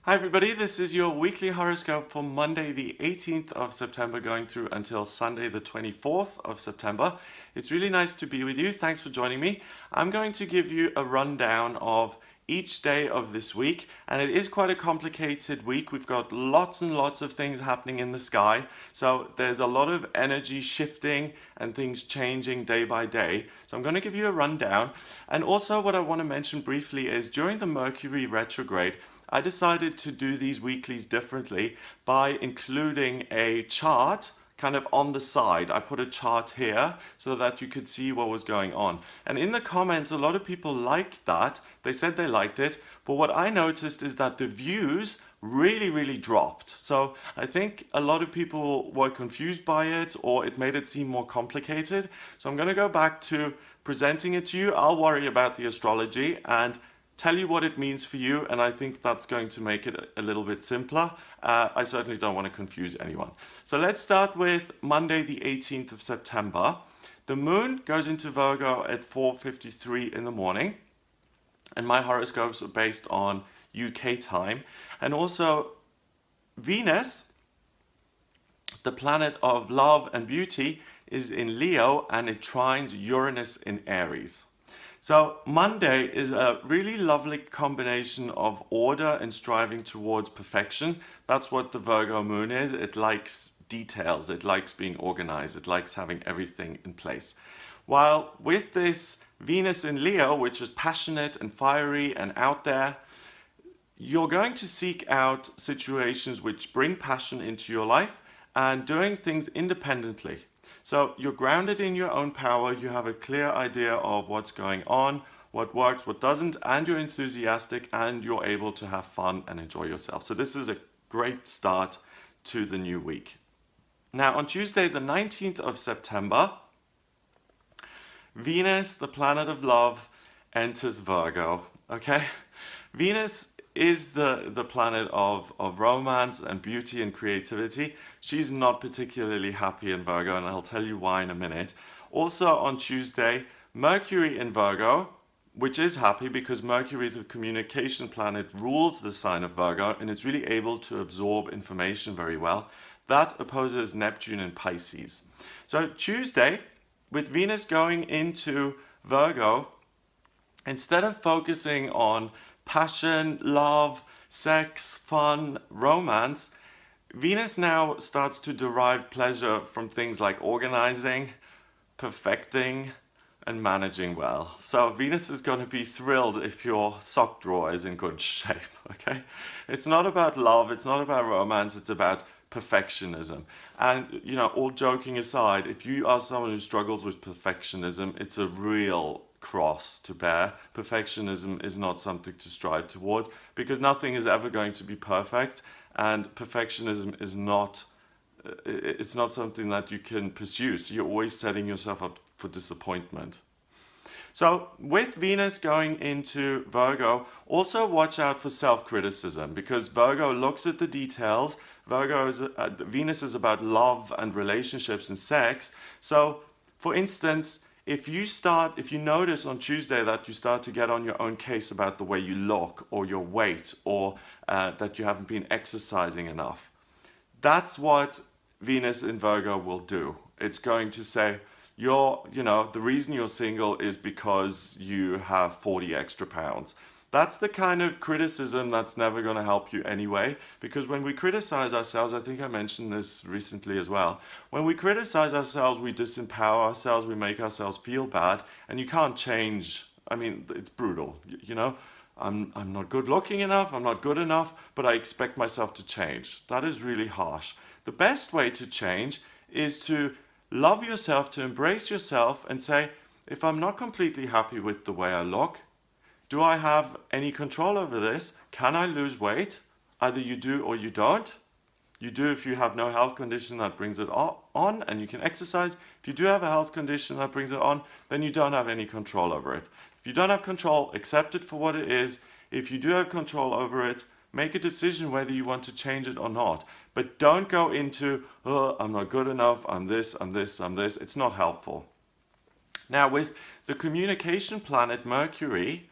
Hi everybody, this is your weekly horoscope for Monday the 18th of September going through until Sunday the 24th of September. It's really nice to be with you. Thanks for joining me. I'm going to give you a rundown of each day of this week, and it is quite a complicated week. We've got lots and lots of things happening in the sky, so there's a lot of energy shifting and things changing day by day. So I'm going to give you a rundown, and also what I want to mention briefly is during the Mercury retrograde, I decided to do these weeklies differently by including a chart kind of on the side. I put a chart here so that you could see what was going on. And in the comments, a lot of people liked that. They said they liked it. But what I noticed is that the views really dropped. So I think a lot of people were confused by it, or it made it seem more complicated. So I'm going to go back to presenting it to you. I'll worry about the astrology and tell you what it means for you, and I think that's going to make it a little bit simpler. I certainly don't want to confuse anyone. So let's start with Monday the 18th of September. The moon goes into Virgo at 4:53 in the morning, and my horoscopes are based on UK time. And also Venus, the planet of love and beauty, is in Leo, and it trines Uranus in Aries. So Monday is a really lovely combination of order and striving towards perfection. That's what the Virgo moon is. It likes details, it likes being organized, it likes having everything in place. While with this Venus in Leo, which is passionate and fiery and out there, you're going to seek out situations which bring passion into your life and doing things independently. So you're grounded in your own power, you have a clear idea of what's going on, what works, what doesn't, and you're enthusiastic and you're able to have fun and enjoy yourself. So this is a great start to the new week. Now on Tuesday, the 19th of September, Venus, the planet of love, enters Virgo, okay? Venus is the planet of romance and beauty and creativity. She's not particularly happy in Virgo, and I'll tell you why in a minute. Also on Tuesday, Mercury in Virgo, which is happy because Mercury, the communication planet, rules the sign of Virgo, and it's really able to absorb information very well. That opposes Neptune in Pisces. So Tuesday, with Venus going into Virgo, instead of focusing on passion, love, sex, fun, romance, Venus now starts to derive pleasure from things like organizing, perfecting, and managing well. So Venus is going to be thrilled if your sock drawer is in good shape, okay? It's not about love, it's not about romance, it's about perfectionism. And, you know, all joking aside, if you are someone who struggles with perfectionism, it's a real cross to bear. Perfectionism is not something to strive towards because nothing is ever going to be perfect, and perfectionism is not it's not something that you can pursue, so you're always setting yourself up for disappointment. So with Venus going into Virgo, also watch out for self-criticism because Virgo looks at the details. Venus is about love and relationships and sex. So for instance, if you notice on Tuesday that you start to get on your own case about the way you look or your weight or that you haven't been exercising enough, that's what Venus in Virgo will do. It's going to say, the reason you're single is because you have 40 extra pounds. That's the kind of criticism that's never going to help you anyway, because when we criticize ourselves, I think I mentioned this recently as well, when we criticize ourselves, we disempower ourselves, we make ourselves feel bad, and you can't change. I mean, it's brutal, I'm not good looking enough, I'm not good enough, but I expect myself to change. That is really harsh. The best way to change is to love yourself, to embrace yourself and say, if I'm not completely happy with the way I look, do I have any control over this? Can I lose weight? Either you do or you don't. You do if you have no health condition that brings it on and you can exercise. If you do have a health condition that brings it on, then you don't have any control over it. If you don't have control, accept it for what it is. If you do have control over it, make a decision whether you want to change it or not. But don't go into, oh, I'm not good enough, I'm this, I'm this, I'm this. It's not helpful. Now with the communication planet Mercury,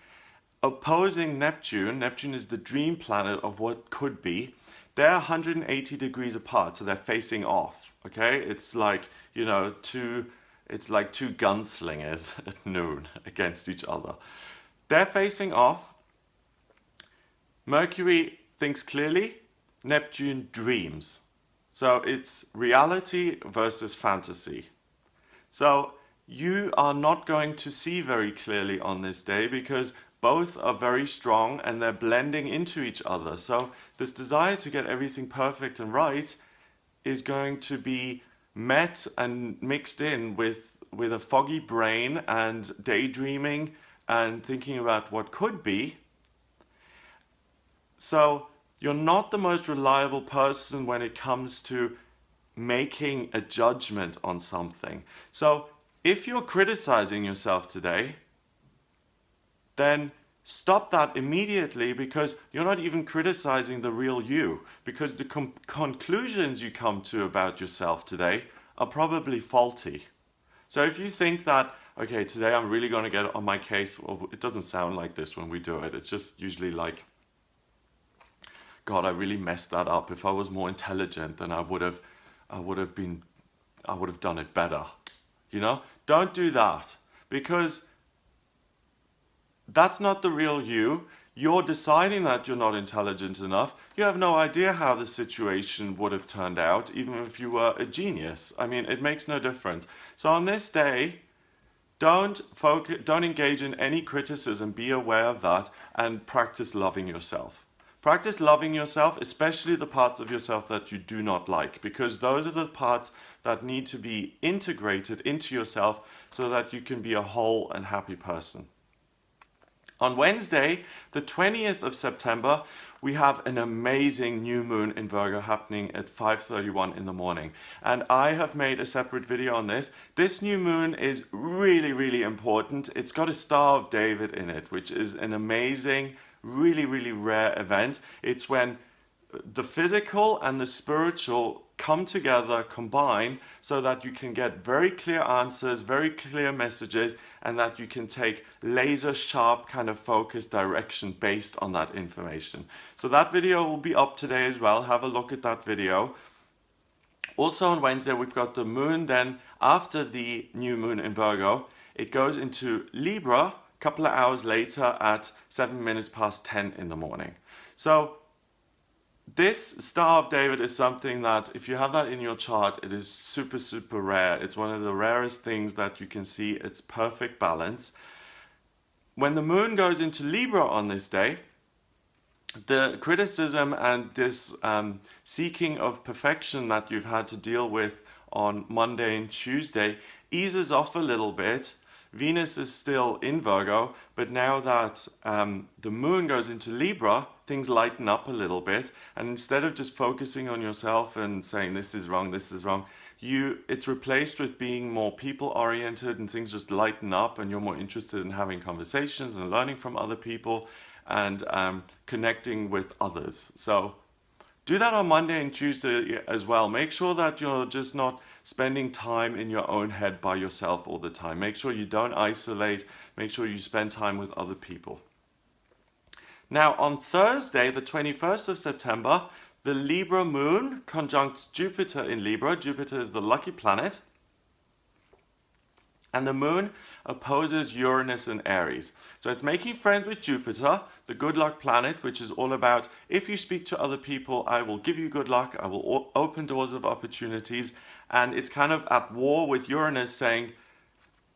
opposing Neptune. Neptune is the dream planet of what could be. They're 180 degrees apart, so they're facing off, okay? It's like, you know, it's like two gunslingers at noon against each other. They're facing off. Mercury thinks clearly, Neptune dreams. So it's reality versus fantasy. So you are not going to see very clearly on this day because both are very strong and they're blending into each other. So this desire to get everything perfect and right is going to be met and mixed in with a foggy brain and daydreaming and thinking about what could be. So you're not the most reliable person when it comes to making a judgment on something. So if you're criticizing yourself today, then stop that immediately, because you're not even criticizing the real you, because the conclusions you come to about yourself today are probably faulty. So if you think that, okay, today I'm really going to get on my case, well, it doesn't sound like this when we do it. It's just usually like, God, I really messed that up. If I was more intelligent, then I would have done it better. You know, don't do that, because that's not the real you. You're deciding that you're not intelligent enough. You have no idea how the situation would have turned out, even if you were a genius. I mean, it makes no difference. So on this day, don't engage in any criticism. Be aware of that and practice loving yourself. Practice loving yourself, especially the parts of yourself that you do not like, because those are the parts that need to be integrated into yourself so that you can be a whole and happy person. On Wednesday, the 20th of September, we have an amazing new moon in Virgo happening at 5:31 in the morning. And I have made a separate video on this. This new moon is really, really important. It's got a Star of David in it, which is an amazing, really, really rare event. It's when the physical and the spiritual come together, combine, so that you can get very clear answers, very clear messages, and that you can take laser sharp kind of focused direction based on that information. So that video will be up today as well. Have a look at that video. Also on Wednesday, we've got the moon. Then after the new moon in Virgo, it goes into Libra a couple of hours later at 10 in the morning. So this Star of David is something that, if you have that in your chart, it is super, super rare. It's one of the rarest things that you can see. It's perfect balance. When the moon goes into Libra on this day, the criticism and this seeking of perfection that you've had to deal with on Monday and Tuesday eases off a little bit. Venus is still in Virgo, but now that the moon goes into Libra, things lighten up a little bit. And instead of just focusing on yourself and saying this is wrong, it's replaced with being more people-oriented, and things just lighten up, and you're more interested in having conversations and learning from other people and connecting with others. So do that on Monday and Tuesday as well. Make sure that you're just not spending time in your own head by yourself all the time. Make sure you don't isolate. Make sure you spend time with other people. Now on Thursday, the 21st of September, the Libra moon conjuncts Jupiter in Libra. Jupiter is the lucky planet. And the moon opposes Uranus and Aries. So it's making friends with Jupiter, the good luck planet, which is all about, if you speak to other people, I will give you good luck, I will open doors of opportunities. And it's kind of at war with Uranus, saying,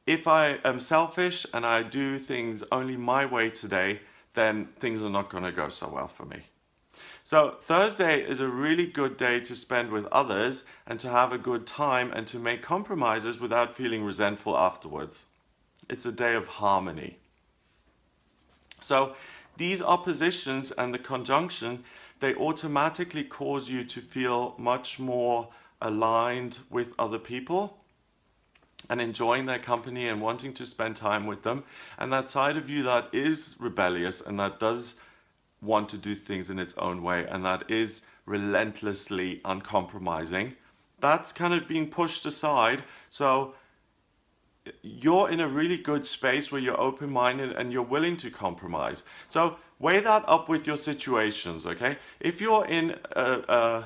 if I am selfish and I do things only my way today, then things are not going to go so well for me. So Thursday is a really good day to spend with others and to have a good time and to make compromises without feeling resentful afterwards. It's a day of harmony. So these oppositions and the conjunction, they automatically cause you to feel much more aligned with other people and enjoying their company and wanting to spend time with them. And that side of you that is rebellious and that does want to do things in its own way and that is relentlessly uncompromising, that's kind of being pushed aside. So you're in a really good space where you're open-minded and you're willing to compromise. So weigh that up with your situations, okay? If you're in a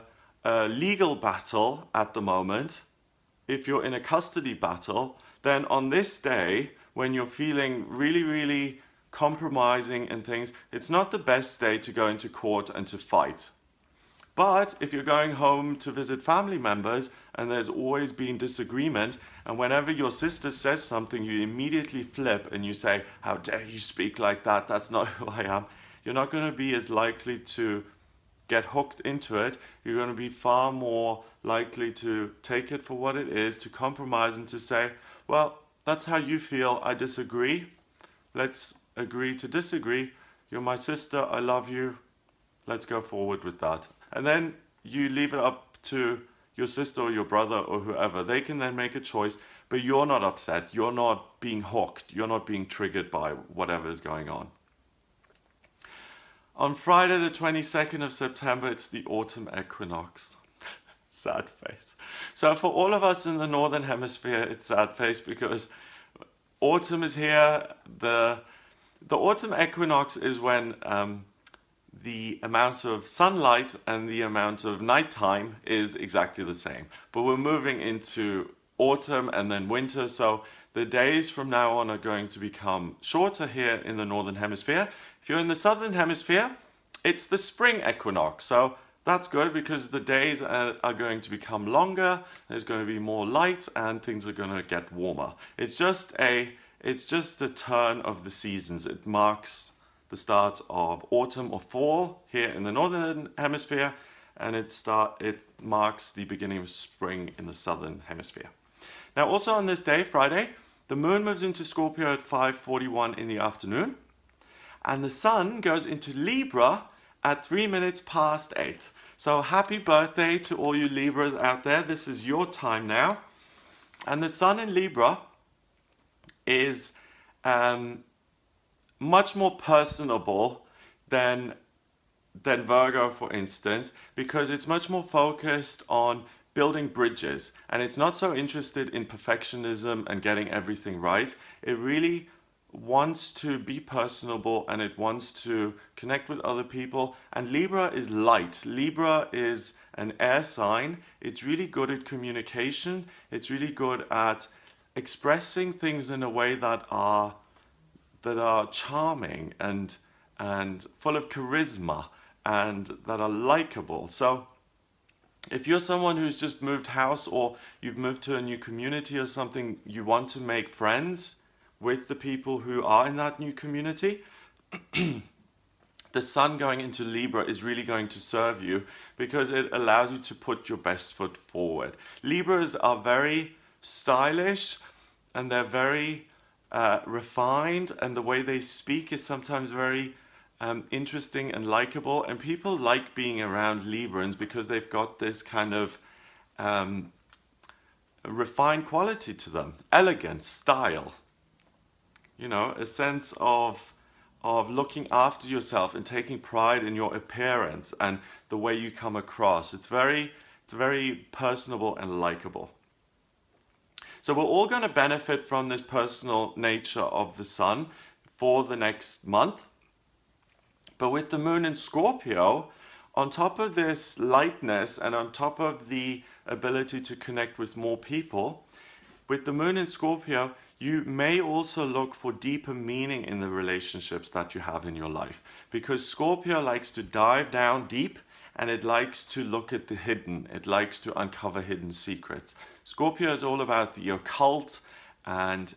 legal battle at the moment, if you're in a custody battle, then on this day, when you're feeling really, really compromising and things, it's not the best day to go into court and to fight. But if you're going home to visit family members and there's always been disagreement, and whenever your sister says something, you immediately flip and you say, how dare you speak like that? That's not who I am. You're not going to be as likely to get hooked into it. You're going to be far more likely to take it for what it is, to compromise and to say, well, that's how you feel. I disagree. Let's agree to disagree. You're my sister. I love you. Let's go forward with that. And then you leave it up to your sister or your brother or whoever. They can then make a choice, but you're not upset. You're not being hooked. You're not being triggered by whatever is going on. On Friday, the 22nd of September, it's the autumn equinox. Sad face. So for all of us in the Northern Hemisphere, it's sad face because autumn is here. The autumn equinox is when the amount of sunlight and the amount of nighttime is exactly the same. But we're moving into autumn and then winter, so the days from now on are going to become shorter here in the Northern Hemisphere. If you're in the Southern Hemisphere, it's the spring equinox, so that's good because the days are going to become longer, there's going to be more light, and things are going to get warmer. It's just the turn of the seasons. It marks the start of autumn or fall here in the Northern Hemisphere, and it marks the beginning of spring in the Southern Hemisphere. Now also on this day, Friday, the moon moves into Scorpio at 5:41 in the afternoon, and the sun goes into Libra at 3 minutes past 8. So happy birthday to all you Libras out there. This is your time now. And the sun in Libra is much more personable than Virgo, for instance, because it's much more focused on building bridges, and it's not so interested in perfectionism and getting everything right. It really wants to be personable and it wants to connect with other people. And Libra is light. Libra is an air sign. It's really good at communication. It's really good at expressing things in a way that are charming and full of charisma and that are likable. So if you're someone who's just moved house or you've moved to a new community or something, you want to make friends with the people who are in that new community, the sun going into Libra is really going to serve you because it allows you to put your best foot forward. Libras are very stylish and they're very refined, and the way they speak is sometimes very interesting and likable, and people like being around Librans because they've got this kind of refined quality to them, elegance, style, you know, a sense of looking after yourself and taking pride in your appearance and the way you come across. It's very personable and likable. So we're all going to benefit from this personal nature of the sun for the next month. But with the moon in Scorpio, on top of this lightness and on top of the ability to connect with more people, with the moon in Scorpio, you may also look for deeper meaning in the relationships that you have in your life. Because Scorpio likes to dive down deep and it likes to look at the hidden. It likes to uncover hidden secrets. Scorpio is all about the occult and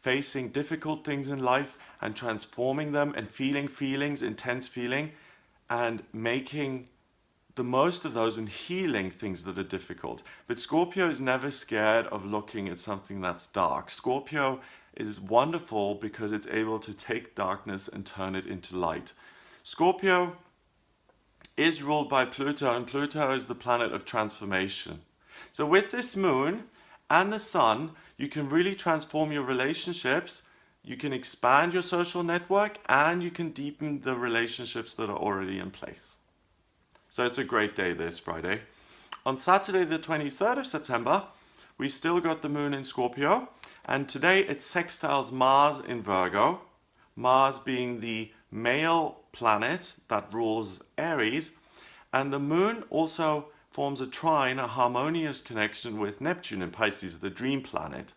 facing difficult things in life and transforming them and feeling feelings, intense feeling, and making the most of those and healing things that are difficult. But Scorpio is never scared of looking at something that's dark. Scorpio is wonderful because it's able to take darkness and turn it into light. Scorpio is ruled by Pluto, and Pluto is the planet of transformation. So with this moon and the sun, you can really transform your relationships, you can expand your social network, and you can deepen the relationships that are already in place. So it's a great day this Friday. On Saturday, the 23rd of September, we still got the moon in Scorpio, and today it sextiles Mars in Virgo, Mars being the male planet that rules Aries, and the moon also forms a trine, a harmonious connection with Neptune in Pisces, the dream planet.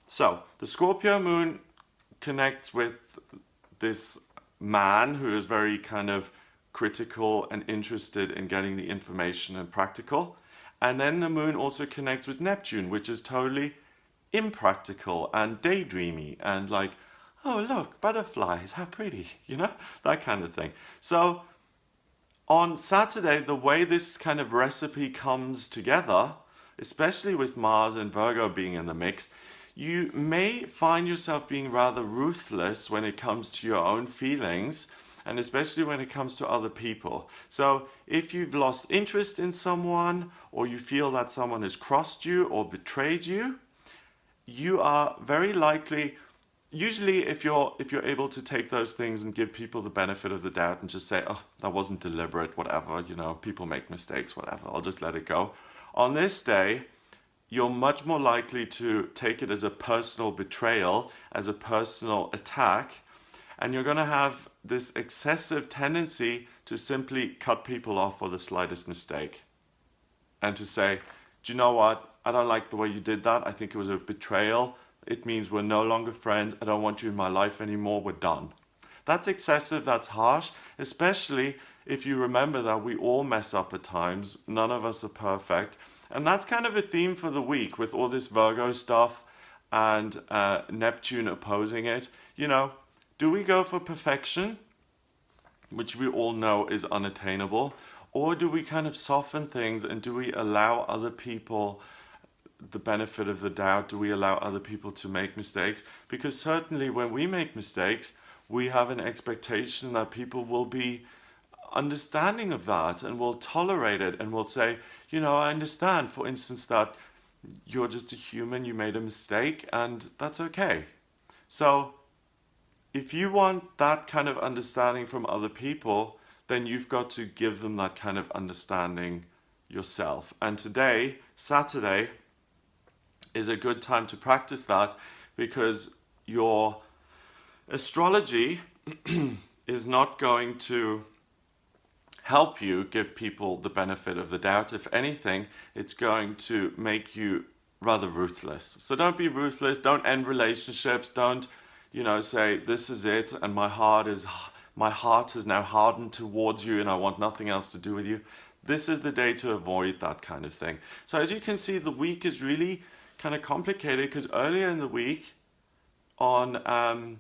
So the Scorpio moon connects with this man who is very kind of critical and interested in getting the information and practical. And then the moon also connects with Neptune, which is totally impractical and daydreamy and like, oh look, butterflies, how pretty, you know, that kind of thing. So on Saturday, the way this kind of recipe comes together, especially with Mars and Virgo being in the mix, you may find yourself being rather ruthless when it comes to your own feelings, and especially when it comes to other people. So if you've lost interest in someone, or you feel that someone has crossed you or betrayed you, you are very likely, usually if you're able to take those things and give people the benefit of the doubt and just say, oh, that wasn't deliberate, whatever, you know, people make mistakes, whatever, I'll just let it go. On this day, you're much more likely to take it as a personal betrayal, as a personal attack, and you're going to have this excessive tendency to simply cut people off for the slightest mistake. And to say, do you know what, I don't like the way you did that, I think it was a betrayal, it means we're no longer friends, I don't want you in my life anymore, we're done. That's excessive, that's harsh, especially if you remember that we all mess up at times, none of us are perfect. And that's kind of a theme for the week with all this Virgo stuff and Neptune opposing it. You know, do we go for perfection, which we all know is unattainable, or do we kind of soften things and do we allow other people the benefit of the doubt? Do we allow other people to make mistakes? Because certainly when we make mistakes, we have an expectation that people will be understanding of that and will tolerate it and will say, you know, I understand, for instance, that you're just a human, you made a mistake, and that's okay. So if you want that kind of understanding from other people, then you've got to give them that kind of understanding yourself. And today, Saturday, is a good time to practice that, because your astrology is not going to help you give people the benefit of the doubt. If anything, it's going to make you rather ruthless. So don't be ruthless, don't end relationships, don't, you know, say this is it and my heart is now hardened towards you and I want nothing else to do with you. This is the day to avoid that kind of thing. So as you can see, the week is really kind of complicated, because earlier in the week, on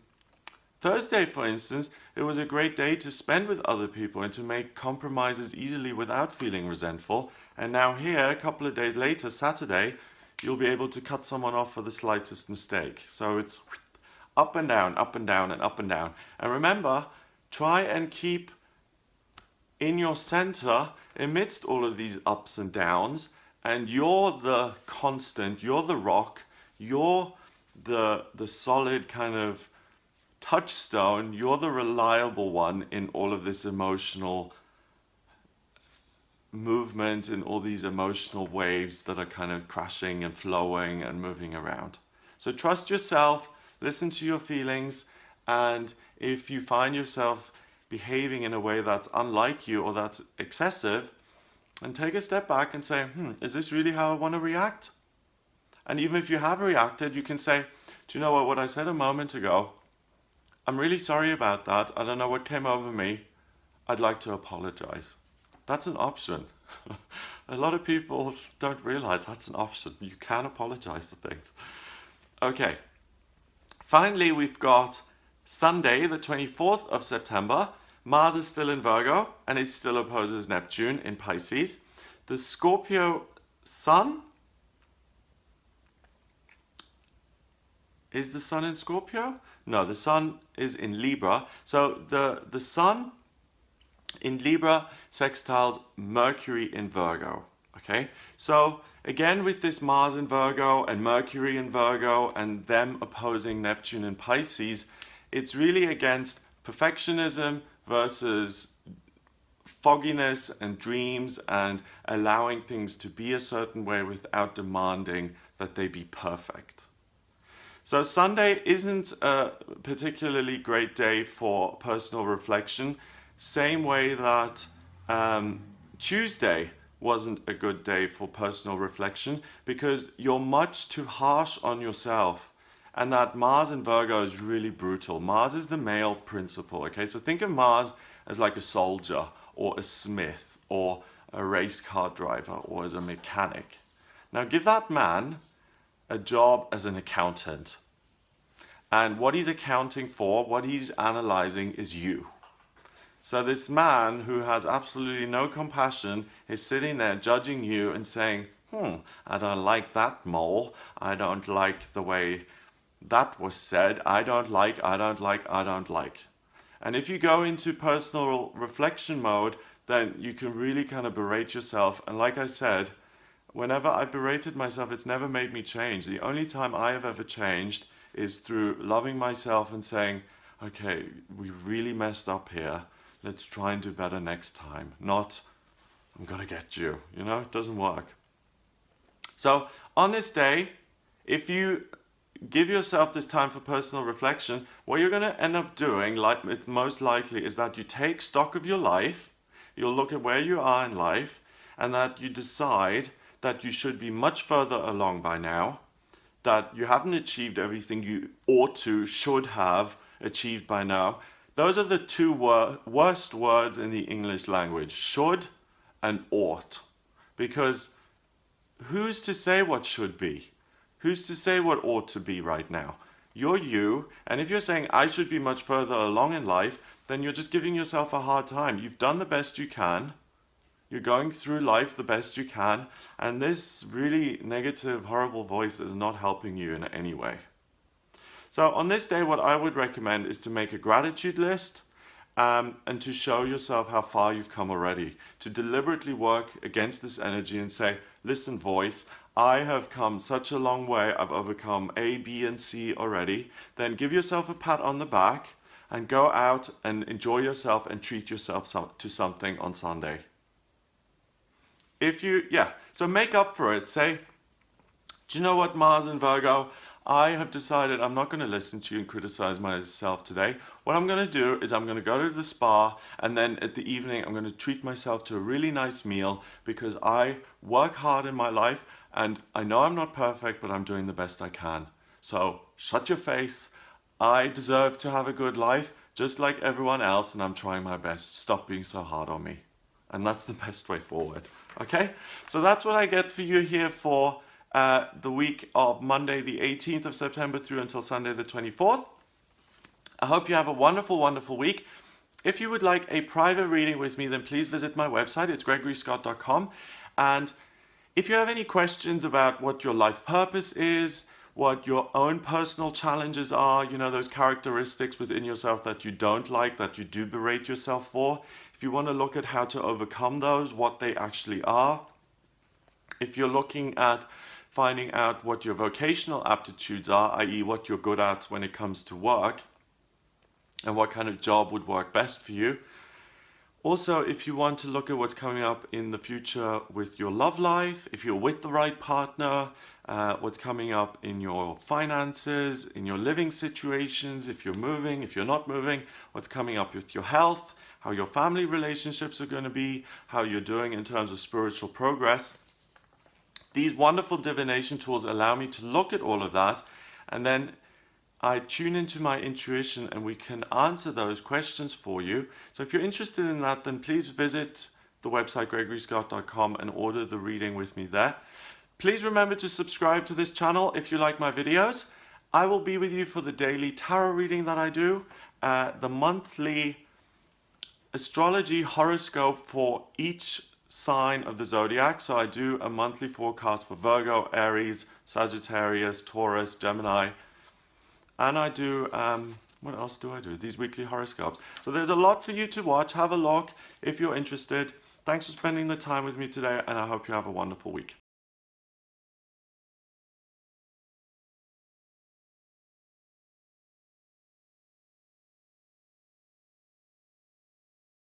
Thursday, for instance, it was a great day to spend with other people and to make compromises easily without feeling resentful. And now here, a couple of days later, Saturday, you'll be able to cut someone off for the slightest mistake. So it's up and down, up and down, and up and down. And remember, try and keep in your center amidst all of these ups and downs. And you're the constant, you're the rock, you're the solid kind of touchstone, you're the reliable one in all of this emotional movement, in all these emotional waves that are kind of crashing and flowing and moving around. So trust yourself, listen to your feelings, and if you find yourself behaving in a way that's unlike you or that's excessive, and take a step back and say, is this really how I want to react? And even if you have reacted, you can say, do you know what I said a moment ago? I'm really sorry about that. I don't know what came over me. I'd like to apologize. That's an option. A lot of people don't realize that's an option. You can apologize for things. Okay. Finally, we've got Sunday, the 24th of September. Mars is still in Virgo and it still opposes Neptune in Pisces. The Scorpio Sun, is the Sun in Scorpio? No, the Sun is in Libra. So the Sun in Libra sextiles Mercury in Virgo. Okay, so again with this Mars in Virgo and Mercury in Virgo and them opposing Neptune in Pisces, it's really against perfectionism versus fogginess and dreams and allowing things to be a certain way without demanding that they be perfect. So Sunday isn't a particularly great day for personal reflection, same way that Tuesday wasn't a good day for personal reflection, because you're much too harsh on yourself. And that Mars in Virgo is really brutal. Mars is the male principle, okay? So think of Mars as like a soldier or a smith or a race car driver or as a mechanic. Now give that man a job as an accountant. And what he's accounting for, what he's analyzing is you. So this man who has absolutely no compassion is sitting there judging you and saying, I don't like that mole. I don't like the way that was said. I don't like. And if you go into personal reflection mode, then you can really kind of berate yourself. And like I said, whenever I berated myself, it's never made me change. The only time I have ever changed is through loving myself and saying, okay, we really messed up here. Let's try and do better next time. Not, I'm gonna get you. You know, it doesn't work. So on this day, if you give yourself this time for personal reflection, what you're going to end up doing, like it's most likely, is that you take stock of your life, you'll look at where you are in life, and that you decide that you should be much further along by now, that you haven't achieved everything you ought to, should have achieved by now. Those are the two worst words in the English language, should and ought. Because who's to say what should be? Who's to say what ought to be right now? You're you, and if you're saying I should be much further along in life, then you're just giving yourself a hard time. You've done the best you can. You're going through life the best you can, and this really negative, horrible voice is not helping you in any way. So on this day, what I would recommend is to make a gratitude list and to show yourself how far you've come already. To deliberately work against this energy and say, listen voice, I have come such a long way, I've overcome A, B, and C already. Then give yourself a pat on the back and go out and enjoy yourself and treat yourself to something on Sunday. So make up for it. Say, do you know what, Mars and Virgo? I have decided I'm not going to listen to you and criticize myself today. What I'm going to do is I'm going to go to the spa, and then at the evening I'm going to treat myself to a really nice meal because I work hard in my life and I know I'm not perfect, but I'm doing the best I can. So shut your face. I deserve to have a good life just like everyone else, and I'm trying my best. Stop being so hard on me. And that's the best way forward. Okay? So that's what I get for you here for the week of Monday the 18th of September through until Sunday the 24th. I hope you have a wonderful, wonderful week. If you would like a private reading with me, then please visit my website. It's gregoryscott.com. And if you have any questions about what your life purpose is, what your own personal challenges are, you know, those characteristics within yourself that you don't like, that you do berate yourself for, if you want to look at how to overcome those, what they actually are, if you're looking at finding out what your vocational aptitudes are, i.e. what you're good at when it comes to work, and what kind of job would work best for you. Also, if you want to look at what's coming up in the future with your love life, if you're with the right partner, what's coming up in your finances, in your living situations, if you're moving, if you're not moving, what's coming up with your health, how your family relationships are going to be, how you're doing in terms of spiritual progress. These wonderful divination tools allow me to look at all of that, and then I tune into my intuition and we can answer those questions for you. So if you're interested in that, then please visit the website gregoryscott.com and order the reading with me there. Please remember to subscribe to this channel if you like my videos. I will be with you for the daily tarot reading that I do, the monthly astrology horoscope for each sign of the zodiac. So I do a monthly forecast for Virgo, Aries, Sagittarius, Taurus, Gemini, and I do, what else do I do? These weekly horoscopes. So there's a lot for you to watch. Have a look if you're interested. Thanks for spending the time with me today, and I hope you have a wonderful week.